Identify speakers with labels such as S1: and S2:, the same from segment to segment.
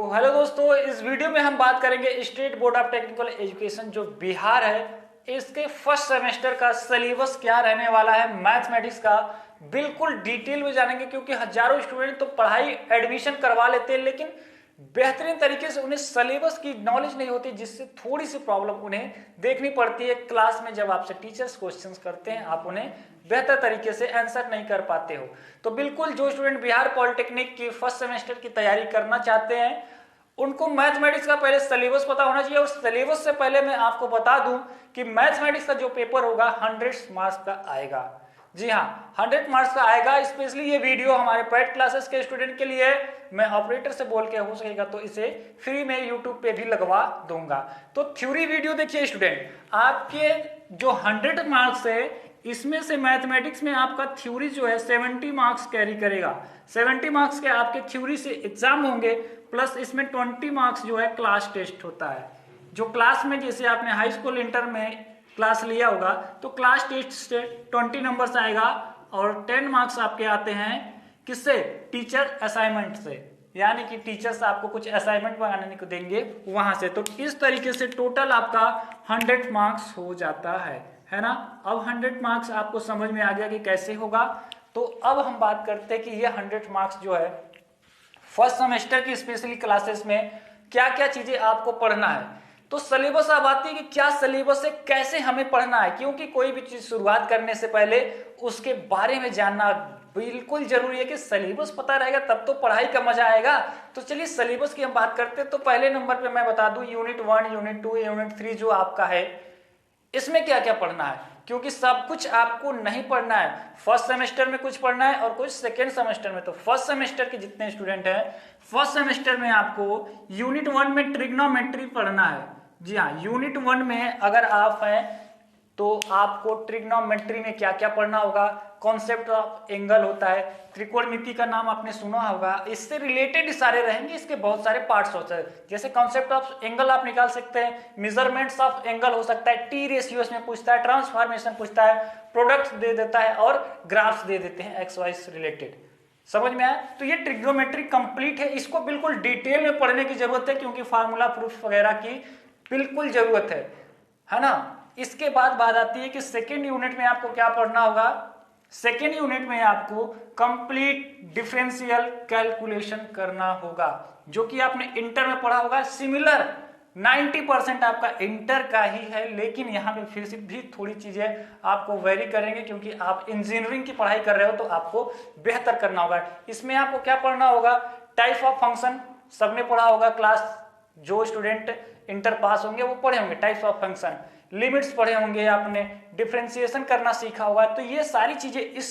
S1: Hello दोस्तों, इस video में हम बात करेंगे state board of technical education जो बिहार है, इसके फर्स्ट सेमेस्टर का सिलेबस क्या रहने वाला है मैथमेटिक्स का। बिल्कुल डिटेल में जानेंगे क्योंकि हजारों स्टूडेंट तो पढ़ाई एडमिशन करवा लेते हैं लेकिन बेहतरीन तरीके से उन्हें सिलेबस की नॉलेज नहीं होती, जिससे थोड़ी सी प्रॉब्लम उन्हें देखनी पड़ती है क्लास में। जब आपसे टीचर्स क्वेश्चंस करते हैं आप उन्हें बेहतर तरीके से आंसर नहीं कर पाते हो। तो बिल्कुल जो स्टूडेंट बिहार पॉलिटेक्निक की फर्स्ट सेमेस्टर की तैयारी करना चाहते हैं उनको मैथमेटिक्स का पहले सिलेबस पता होना चाहिए। और सिलेबस से पहले मैं आपको बता दूं कि मैथमेटिक्स का जो पेपर होगा 100 मार्क्स का आएगा। जी हाँ, 100 मार्क्स का आएगा। स्पेशली ये वीडियो हमारे पेड क्लासेस के स्टूडेंट के लिए मैं ऑपरेटर से बोल के हो सकेगा तो इसे फ्री में यूट्यूब पे भी लगवा दूंगा। तो थ्योरी वीडियो देखिए स्टूडेंट, आपके जो 100 मार्क्स है इसमें से मैथमेटिक्स में आपका थ्योरी जो है 70 मार्क्स कैरी करेगा। 70 मार्क्स के आपके थ्योरी से एग्जाम होंगे, प्लस इसमें 20 मार्क्स जो है क्लास टेस्ट होता है। जो क्लास में जैसे आपने हाई स्कूल इंटर में क्लास लिया होगा तो क्लास टेस्ट से 20 नंबर्स आएगा और 10 मार्क्स आपके आते हैं किससे? टीचर असाइनमेंट से, यानी कि टीचर्स आपको कुछ असाइनमेंट बनाने को देंगे वहां से। तो इस तरीके से टोटल आपका 100 मार्क्स हो जाता है ना। अब 100 मार्क्स आपको समझ में आ गया कि कैसे होगा। तो अब हम बात करते हैं कि ये 100 मार्क्स जो है फर्स्ट सेमेस्टर की स्पेशली क्लासेस में क्या क्या चीजें आपको पढ़ना है। तो सिलेबस अब आती है कि क्या सिलेबस है, कैसे हमें पढ़ना है, क्योंकि कोई भी चीज शुरुआत करने से पहले उसके बारे में जानना बिल्कुल जरूरी है कि सिलेबस पता रहेगा तब तो पढ़ाई का मजा आएगा। तो चलिए सिलेबस की हम बात करते हैं। तो पहले नंबर पे मैं बता दूं यूनिट 1, यूनिट 2, यूनिट 3 जो आपका है इसमें क्या क्या पढ़ना है, क्योंकि सब कुछ आपको नहीं पढ़ना है। फर्स्ट सेमेस्टर में कुछ पढ़ना है और कुछ सेकेंड सेमेस्टर में। तो फर्स्ट सेमेस्टर के जितने स्टूडेंट हैं फर्स्ट सेमेस्टर में आपको यूनिट 1 में ट्रिग्नोमेट्री पढ़ना है। जी हाँ, यूनिट 1 में अगर आप हैं तो आपको ट्रिग्नोमेट्री में क्या क्या पढ़ना होगा। कॉन्सेप्ट ऑफ एंगल होता है, त्रिकोणमिति का नाम आपने सुना होगा, इससे रिलेटेड सारे रहेंगे। इसके बहुत सारे पार्ट्स होते हैं, जैसे कॉन्सेप्ट ऑफ एंगल आप निकाल सकते हैं, मेजरमेंट्स ऑफ एंगल हो सकता है, टी रेशियो इसमें पूछता है, ट्रांसफॉर्मेशन पूछता है, प्रोडक्ट्स दे देता है और ग्राफ्स दे देते हैं एक्स वाई से रिलेटेड। समझ में आया? तो ये ट्रिग्नोमेट्री कंप्लीट है, इसको बिल्कुल डिटेल में पढ़ने की जरूरत है क्योंकि फार्मूला प्रूफ वगैरह की बिल्कुल जरूरत है ना। इसके बाद बात आती है कि सेकेंड यूनिट में आपको क्या पढ़ना होगा। सेकेंड यूनिट में आपको कंप्लीट डिफरेंशियल कैलकुलेशन करना होगा, जो कि आपने इंटर में पढ़ा होगा। सिमिलर 90% आपका इंटर का ही है, लेकिन यहाँ पे फिर से भी थोड़ी चीजें आपको वेरी करेंगे क्योंकि आप इंजीनियरिंग की पढ़ाई कर रहे हो तो आपको बेहतर करना होगा। इसमें आपको क्या पढ़ना होगा? टाइप ऑफ फंक्शन सबने पढ़ा होगा, क्लास जो स्टूडेंट इंटर पास होंगे वो पढ़े होंगे टाइप्स ऑफ फंक्शन, लिमिट्स पढ़े होंगे, आपने डिफरेंशिएशन करना सीखा होगा। तो ये सारी चीजें इस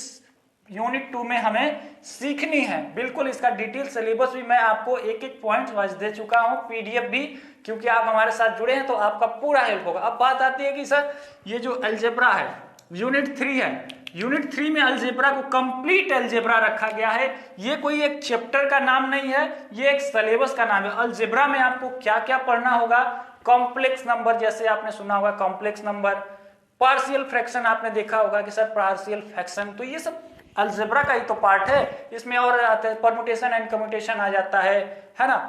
S1: यूनिट 2 में हमें सीखनी है। बिल्कुल इसका डिटेल सिलेबस भी मैं आपको एक एक पॉइंट वाइज दे चुका हूं, पीडीएफ भी, क्योंकि आप हमारे साथ जुड़े हैं तो आपका पूरा हेल्प होगा। अब बात आती है कि सर ये जो अलजेब्रा है यूनिट 3 है, यूनिट 3 में अलजेब्रा को कंप्लीट अलजेब्रा रखा गया है। ये कोई एक चैप्टर का नाम नहीं है, ये एक सिलेबस का नाम है। अलजेब्रा में आपको क्या क्या पढ़ना होगा? कॉम्प्लेक्स नंबर, जैसे आपने सुना होगा कॉम्प्लेक्स नंबर, पार्शियल फ्रैक्शन आपने देखा होगा कि सर पार्शियल फ्रैक्शन, तो ये सब अलजेब्रा का ही तो पार्ट है। इसमें और आते हैं परमुटेशन एंड कम्यूटेशन आ जाता है ना,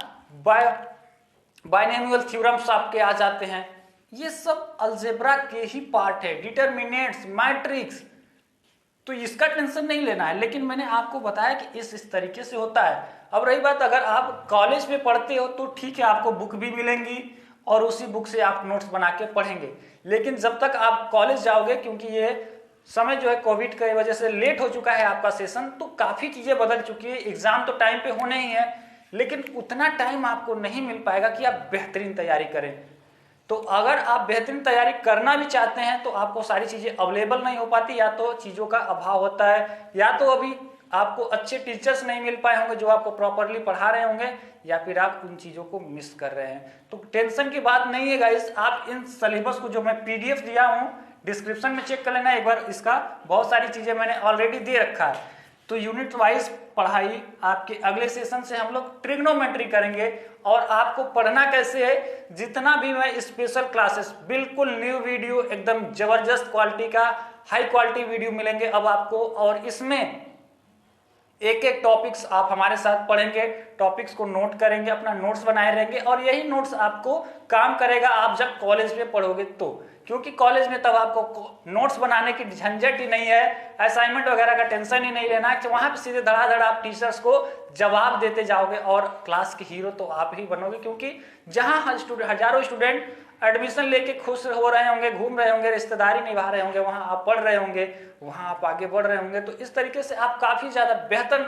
S1: बाइनोमियल थ्योरम्स आपके आ जाते हैं। ये सब अलजेब्रा के ही पार्ट है। डिटरमिनेंट्स, मैट्रिक्स, तो इसका टेंशन नहीं लेना है, लेकिन मैंने आपको बताया कि इस तरीके से होता है। अब रही बात, अगर आप कॉलेज में पढ़ते हो तो ठीक है, आपको बुक भी मिलेंगी और उसी बुक से आप नोट्स बना के पढ़ेंगे। लेकिन जब तक आप कॉलेज जाओगे, क्योंकि ये समय जो है कोविड की वजह से लेट हो चुका है आपका सेशन, तो काफी चीजें बदल चुकी है। एग्जाम तो टाइम पे होने ही है, लेकिन उतना टाइम आपको नहीं मिल पाएगा कि आप बेहतरीन तैयारी करें। तो अगर आप बेहतरीन तैयारी करना भी चाहते हैं तो आपको सारी चीजें अवेलेबल नहीं हो पाती, या तो चीजों का अभाव होता है, या तो अभी आपको अच्छे टीचर्स नहीं मिल पाए होंगे जो आपको प्रॉपरली पढ़ा रहे होंगे, या फिर आप उन चीजों को मिस कर रहे हैं। तो टेंशन की बात नहीं है गाइस, आप इन सिलेबस को जो मैं पीडीएफ दिया हूं डिस्क्रिप्शन में चेक कर लेना एक बार, इसका बहुत सारी चीजें मैंने ऑलरेडी दे रखा है। तो यूनिट वाइज पढ़ाई आपके अगले सेशन से हम लोग ट्रिग्नोमेट्री करेंगे। और आपको पढ़ना कैसे है, जितना भी मैं स्पेशल क्लासेस, बिल्कुल न्यू वीडियो, एकदम जबरदस्त क्वालिटी का हाई क्वालिटी वीडियो मिलेंगे अब आपको। और इसमें एक एक टॉपिक्स आप हमारे साथ पढ़ेंगे, टॉपिक्स को नोट करेंगे, अपना नोट्स बनाए रहेंगे और यही नोट्स आपको काम करेगा आप जब कॉलेज में पढ़ोगे तो, क्योंकि कॉलेज में तब आपको नोट्स बनाने की झंझट ही नहीं है, असाइनमेंट वगैरह का टेंशन ही नहीं लेना कि वहां पे सीधे धड़ाधड़ आप टीचर्स को जवाब देते जाओगे और क्लास के हीरो तो आप ही बनोगे, क्योंकि जहां हजारों स्टूडेंट एडमिशन लेके खुश हो रहे होंगे, घूम रहे होंगे, रिश्तेदारी निभा रहे होंगे, वहां आप पढ़ रहे होंगे, वहां आप आगे बढ़ रहे होंगे, तो इस तरीके से आप काफी ज्यादा बेहतर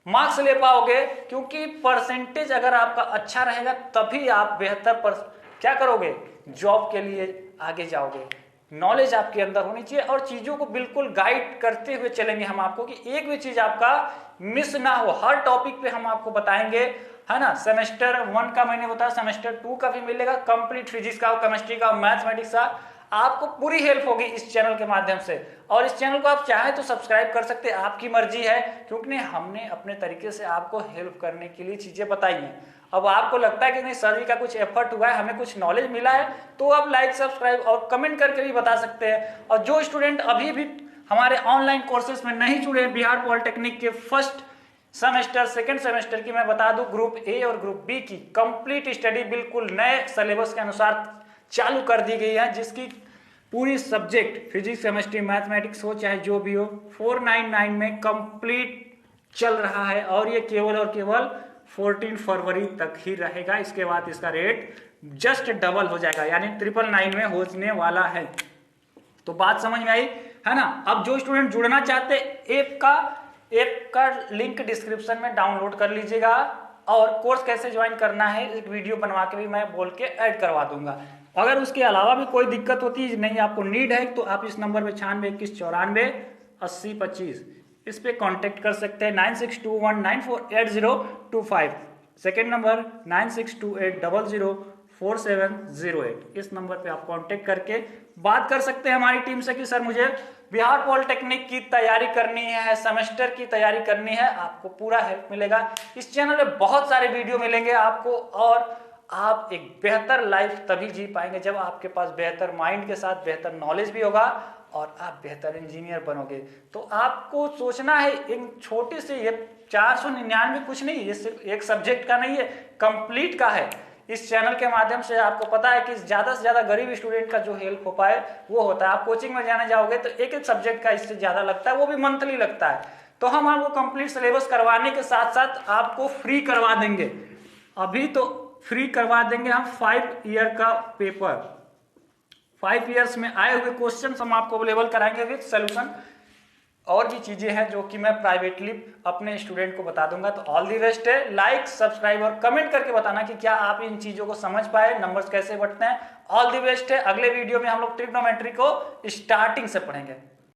S1: मार्क्स ले पाओगे, क्योंकि परसेंटेज अगर आपका अच्छा रहेगा तभी आप बेहतर क्या करोगे, जॉब के लिए आगे जाओगे। नॉलेज आपके अंदर होनी चाहिए और चीजों को बिल्कुल गाइड करते हुए चलेंगे हम आपको कि एक भी चीज आपका मिस ना हो, हर टॉपिक पे हम आपको बताएंगे, है ना। सेमेस्टर 1 का मैंने बताया, सेमेस्टर 2 का भी मिलेगा, कंप्लीट फिजिक्स का, केमिस्ट्री का, मैथमेटिक्स का, आपको पूरी हेल्प होगी इस चैनल के माध्यम से। और इस चैनल को आप चाहें तो सब्सक्राइब कर सकते हैं, आपकी मर्जी है, क्योंकि हमने अपने तरीके से आपको हेल्प करने के लिए चीजें बताई हैं। अब आपको लगता है कि नहीं सर जी का कुछ एफर्ट हुआ है, हमें कुछ नॉलेज मिला है, तो आप लाइक, सब्सक्राइब और कमेंट करके भी बता सकते हैं। और जो स्टूडेंट अभी भी हमारे ऑनलाइन कोर्सेज में नहीं जुड़े हैं, बिहार पॉलिटेक्निक के फर्स्ट सेमेस्टर, सेकंड सेमेस्टर की, मैं बता दूं ग्रुप ए और ग्रुप बी की कंप्लीट स्टडी बिल्कुल नए सिलेबस के अनुसार चालू कर दी गई है, जिसकी पूरी सब्जेक्ट फिजिक्स, केमिस्ट्री, मैथमेटिक्स हो चाहे जो भी हो, 499 में कंप्लीट चल रहा है और ये केवल और केवल 14 फरवरी तक ही रहेगा। इसके बाद इसका रेट जस्ट डबल हो जाएगा, यानी 999 में होने वाला है। तो बात समझ में आई है ना। अब जो स्टूडेंट जुड़ना चाहते ऐप का लिंक डिस्क्रिप्शन में डाउनलोड कर लीजिएगा और कोर्स कैसे ज्वाइन करना है एक वीडियो बनवा के भी मैं बोल के ऐड करवा दूंगा। अगर उसके अलावा भी कोई दिक्कत होती है, नहीं आपको नीड है, तो आप इस नंबर पे 9621948025 इस पे कांटेक्ट कर सकते हैं। 9621948025 सेकेंड नंबर 9628004708 इस नंबर पे आप कांटेक्ट करके बात कर सकते हैं हमारी टीम से कि सर मुझे बिहार पॉलिटेक्निक की तैयारी करनी है, सेमेस्टर की तैयारी करनी है। आपको पूरा हेल्प मिलेगा। इस चैनल में बहुत सारे वीडियो मिलेंगे आपको और आप एक बेहतर लाइफ तभी जी पाएंगे जब आपके पास बेहतर माइंड के साथ बेहतर नॉलेज भी होगा और आप बेहतर इंजीनियर बनोगे। तो आपको सोचना है इन छोटे से, ये 499 कुछ नहीं, ये सिर्फ एक सब्जेक्ट का नहीं है, कंप्लीट का है। इस चैनल के माध्यम से आपको पता है कि ज्यादा से ज्यादा गरीब स्टूडेंट का जो हेल्प हो पाए वो होता है। आप कोचिंग में जाने जाओगे तो एक एक सब्जेक्ट का इससे ज्यादा लगता है, वो भी मंथली लगता है। तो हम आपको कंप्लीट सिलेबस करवाने के साथ साथ आपको फ्री करवा देंगे, अभी तो फ्री करवा देंगे हम 5 ईयर का पेपर, 5 ईयर्स में आए हुए क्वेश्चन हम आपको अवेलेबल कराएंगे विद सोल्यूशन। और भी चीजें हैं जो कि मैं प्राइवेटली अपने स्टूडेंट को बता दूंगा। तो ऑल दी बेस्ट है। लाइक, सब्सक्राइब और कमेंट करके बताना कि क्या आप इन चीजों को समझ पाए, नंबर्स कैसे बढ़ते हैं। ऑल दी बेस्ट है। अगले वीडियो में हम लोग ट्रिग्नोमेट्री को स्टार्टिंग से पढ़ेंगे।